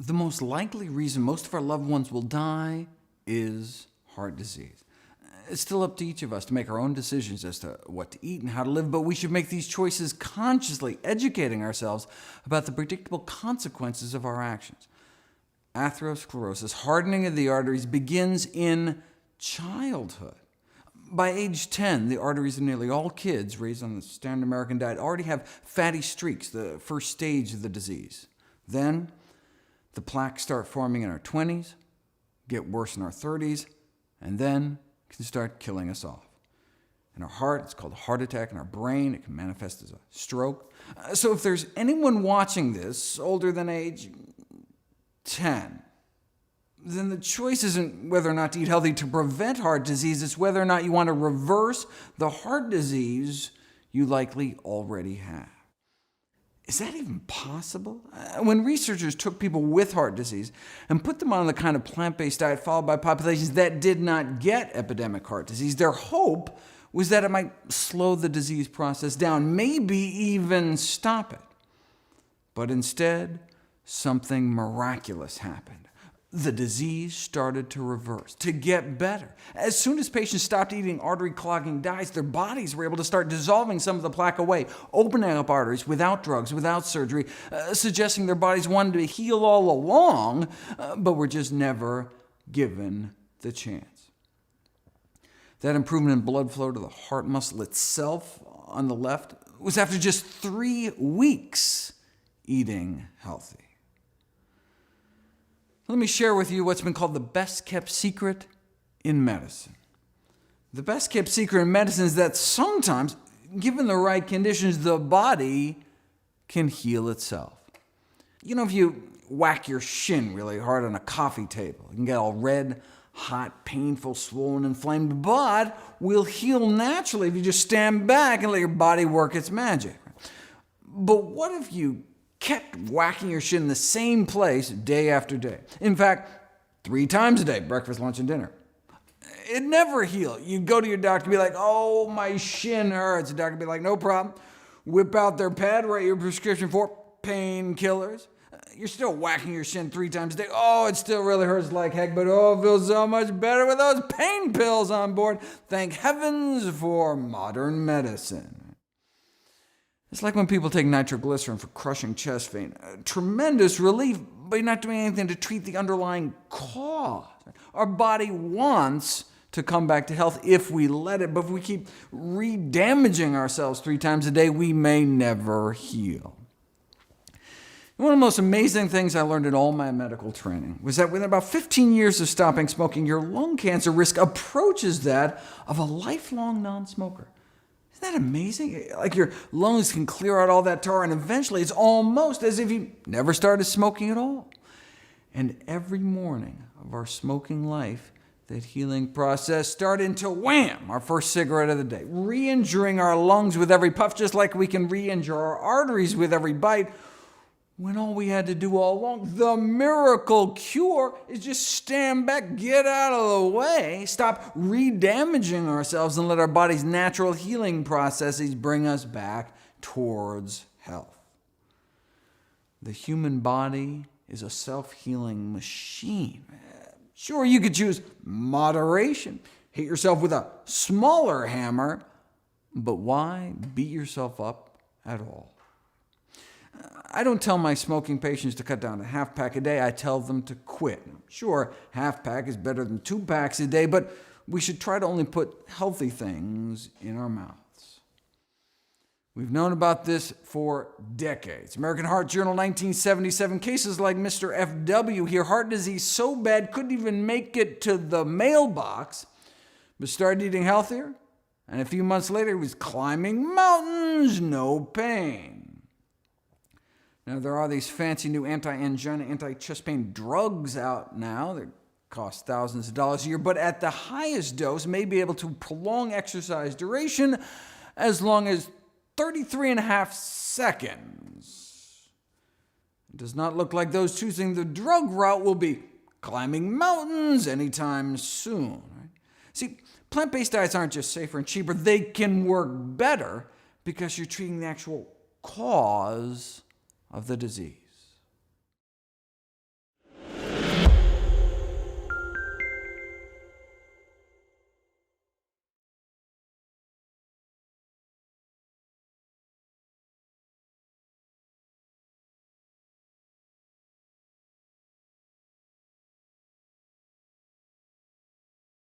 The most likely reason most of our loved ones will die is heart disease. It's still up to each of us to make our own decisions as to what to eat and how to live, but we should make these choices consciously, educating ourselves about the predictable consequences of our actions. Atherosclerosis, hardening of the arteries, begins in childhood. By age 10, the arteries of nearly all kids raised on the standard American diet already have fatty streaks, the first stage of the disease. Then, the plaques start forming in our 20s, get worse in our 30s, and then can start killing us off. In our heart, it's called a heart attack. In our brain, it can manifest as a stroke. So if there's anyone watching this older than age 10, then the choice isn't whether or not to eat healthy to prevent heart disease, it's whether or not you want to reverse the heart disease you likely already have. Is that even possible? When researchers took people with heart disease and put them on the kind of plant-based diet followed by populations that did not get epidemic heart disease, their hope was that it might slow the disease process down, maybe even stop it. But instead, something miraculous happened. The disease started to reverse, to get better. As soon as patients stopped eating artery-clogging diets, their bodies were able to start dissolving some of the plaque away, opening up arteries without drugs, without surgery, suggesting their bodies wanted to heal all along, but were just never given the chance. That improvement in blood flow to the heart muscle itself on the left was after just 3 weeks eating healthy. Let me share with you what's been called the best-kept secret in medicine. The best-kept secret in medicine is that sometimes, given the right conditions, the body can heal itself. You know, if you whack your shin really hard on a coffee table, you can get all red, hot, painful, swollen, inflamed, but will heal naturally if you just stand back and let your body work its magic. But what if you kept whacking your shin in the same place day after day? In fact, 3 times a day, breakfast, lunch, and dinner. It never healed. You'd go to your doctor and be like, oh, my shin hurts. The doctor would be like, no problem. Whip out their pad, write your prescription for painkillers. You're still whacking your shin 3 times a day. Oh, it still really hurts like heck, but oh, it feels so much better with those pain pills on board. Thank heavens for modern medicine. It's like when people take nitroglycerin for crushing chest pain. Tremendous relief, but you're not doing anything to treat the underlying cause. Our body wants to come back to health if we let it, but if we keep re-damaging ourselves 3 times a day, we may never heal. One of the most amazing things I learned in all my medical training was that within about 15 years of stopping smoking, your lung cancer risk approaches that of a lifelong non-smoker. Isn't that amazing? Like your lungs can clear out all that tar, and eventually it's almost as if you never started smoking at all. And every morning of our smoking life, that healing process started until wham, our first cigarette of the day, re-injuring our lungs with every puff, just like we can re-injure our arteries with every bite, when all we had to do all along, the miracle cure, is just stand back, get out of the way, stop re-damaging ourselves, and let our body's natural healing processes bring us back towards health. The human body is a self-healing machine. Sure, you could choose moderation, hit yourself with a smaller hammer, but why beat yourself up at all? I don't tell my smoking patients to cut down to half pack a day. I tell them to quit. Sure, half pack is better than 2 packs a day, but we should try to only put healthy things in our mouths. We've known about this for decades. American Heart Journal, 1977, cases like Mr. F.W. here, heart disease so bad couldn't even make it to the mailbox, but started eating healthier, and a few months later he was climbing mountains, no pain. Now, there are these fancy new anti-angina, anti-chest pain drugs out now that cost thousands of dollars a year, but at the highest dose may be able to prolong exercise duration as long as 33.5 seconds. It does not look like those choosing the drug route will be climbing mountains anytime soon. Right? See, plant-based diets aren't just safer and cheaper, they can work better because you're treating the actual cause of the disease.